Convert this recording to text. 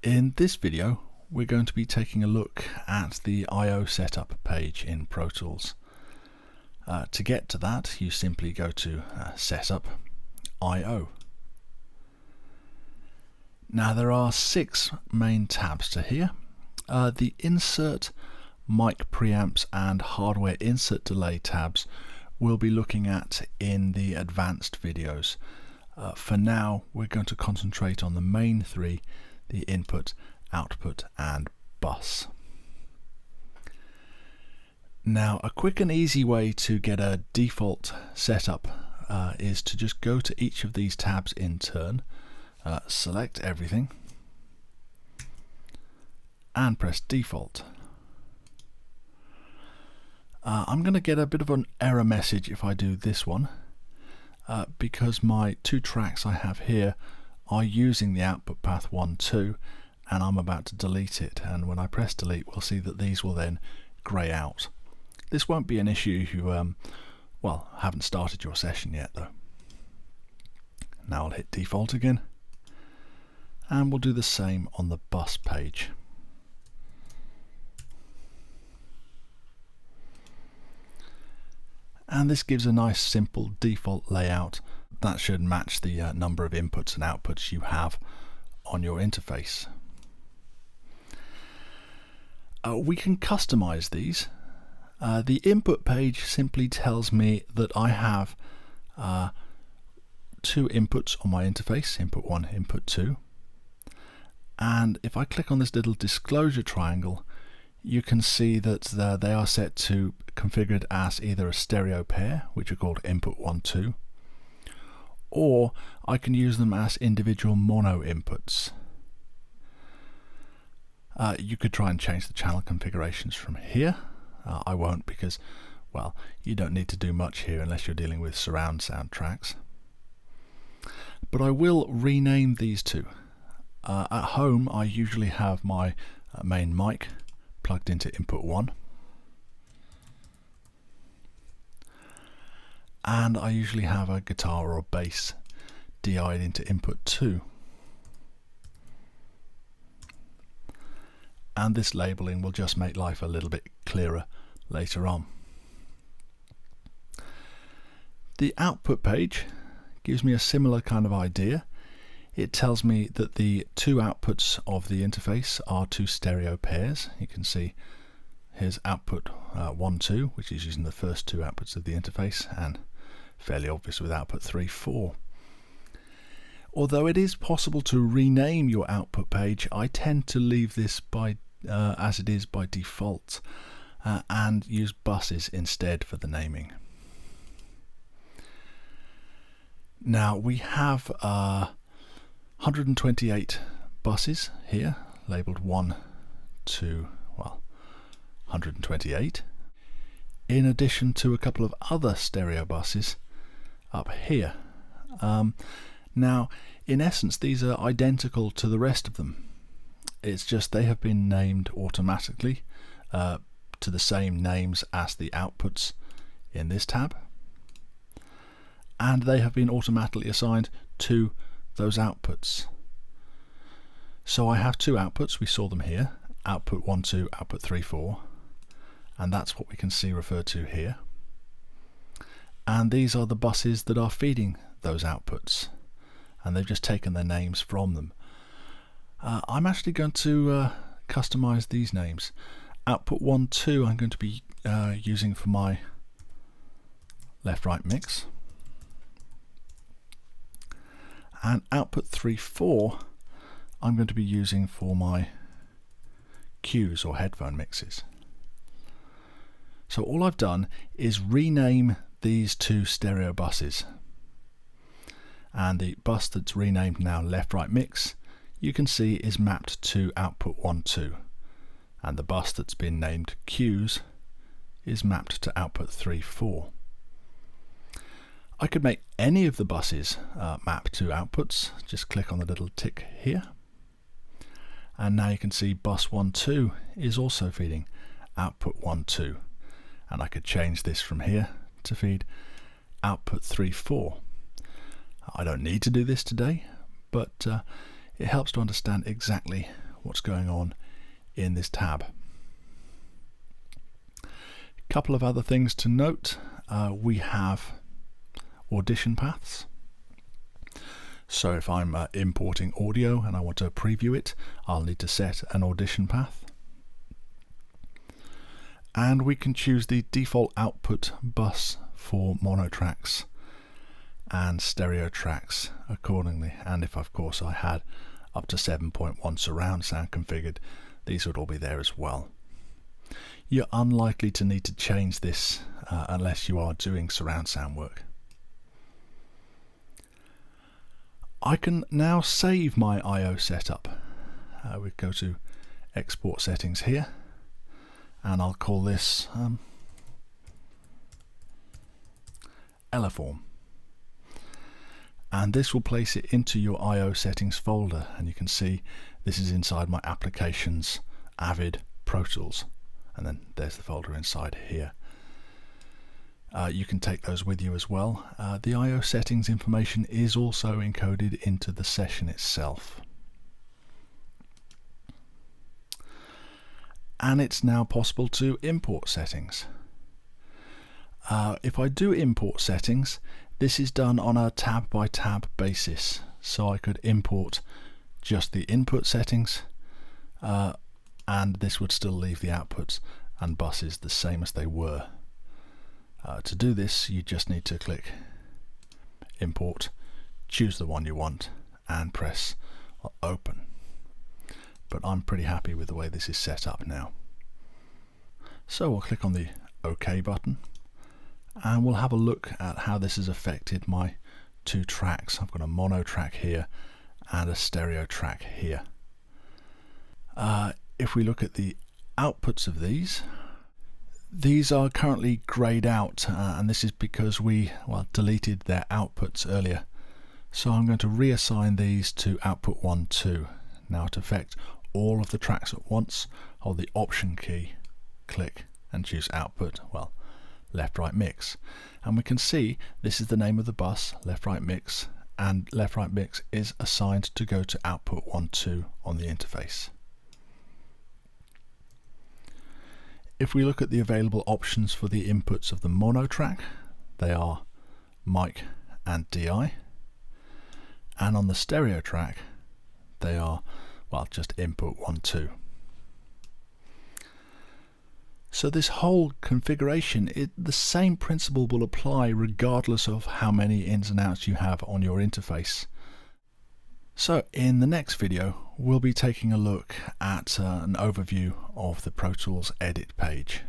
In this video, we're going to be taking a look at the I/O setup page in Pro Tools. To get to that, you simply go to Setup, I/O. Now there are 6 main tabs to here. The Insert, Mic Preamps and Hardware Insert Delay tabs we'll be looking at in the advanced videos. For now, we're going to concentrate on the main 3, the input, output and bus. Now a quick and easy way to get a default setup is to just go to each of these tabs in turn, select everything and press default. I'm going to get a bit of an error message if I do this one because my 2 tracks I have here are using the output path 1, 2, and I'm about to delete it, and when I press delete we'll see that these will then grey out. This won't be an issue if you haven't started your session yet though. Now I'll hit default again and we'll do the same on the bus page. And this gives a nice simple default layout that should match the number of inputs and outputs you have on your interface. We can customize these. The input page simply tells me that I have 2 inputs on my interface, input 1, input 2. And if I click on this little disclosure triangle, you can see that they are set to configured as either a stereo pair, which are called input 1, 2, or I can use them as individual mono inputs. You could try and change the channel configurations from here. I won't because, well, you don't need to do much here unless you're dealing with surround sound tracks. But I will rename these 2. At home I usually have my main mic plugged into input 1. And I usually have a guitar or bass DI'd into input 2. And this labeling will just make life a little bit clearer later on. The output page gives me a similar kind of idea. It tells me that the 2 outputs of the interface are 2 stereo pairs. You can see here's output 1, 2, which is using the first 2 outputs of the interface, and fairly obvious with output 3, 4. Although it is possible to rename your output page, I tend to leave this by as it is by default and use buses instead for the naming. Now we have 128 buses here, labelled 1 to 128, in addition to a couple of other stereo buses up here. Now in essence these are identical to the rest of them. It's just they have been named automatically to the same names as the outputs in this tab, and they have been automatically assigned to those outputs. So I have 2 outputs, we saw them here, output 1, 2, output 3, 4, and that's what we can see referred to here. And these are the buses that are feeding those outputs, and they've just taken their names from them. I'm actually going to customize these names. Output 1, 2 I'm going to be using for my left-right mix, and output 3, 4 I'm going to be using for my cues or headphone mixes. So all I've done is rename these 2 stereo buses, and the bus that's renamed now left-right mix you can see is mapped to output 1, 2, and the bus that's been named cues is mapped to output 3, 4. I could make any of the buses map to outputs. Just click on the little tick here, and now you can see bus 1, 2 is also feeding output 1, 2, and I could change this from here to feed output 3, 4. I don't need to do this today, but it helps to understand exactly what's going on in this tab. A couple of other things to note. We have audition paths. So if I'm importing audio and I want to preview it, I'll need to set an audition path. And we can choose the default output bus for mono tracks and stereo tracks accordingly. And if of course I had up to 7.1 surround sound configured, these would all be there as well. You're unlikely to need to change this unless you are doing surround sound work. I can now save my I/O setup. We go to export settings here, and I'll call this Elaform. And this will place it into your I/O settings folder, and you can see this is inside my applications, Avid, Pro Tools, and then there's the folder inside here. You can take those with you as well. The I/O settings information is also encoded into the session itself. And it's now possible to import settings. If I do import settings, this is done on a tab by tab basis. So I could import just the input settings, and this would still leave the outputs and buses the same as they were. To do this, you just need to click import, choose the one you want, and press open. But I'm pretty happy with the way this is set up now. So we'll click on the OK button, and we'll have a look at how this has affected my two tracks. I've got a mono track here and a stereo track here. If we look at the outputs of these are currently grayed out, and this is because we deleted their outputs earlier. So I'm going to reassign these to output 1, 2. Now to affect all of the tracks at once, hold the Option key, click and choose output, left right mix. And we can see this is the name of the bus, left right mix, and left right mix is assigned to go to output 1, 2 on the interface. If we look at the available options for the inputs of the mono track, they are mic and DI, and on the stereo track they are just input 1, 2. So this whole configuration, the same principle will apply regardless of how many ins and outs you have on your interface. So in the next video we'll be taking a look at an overview of the Pro Tools edit page.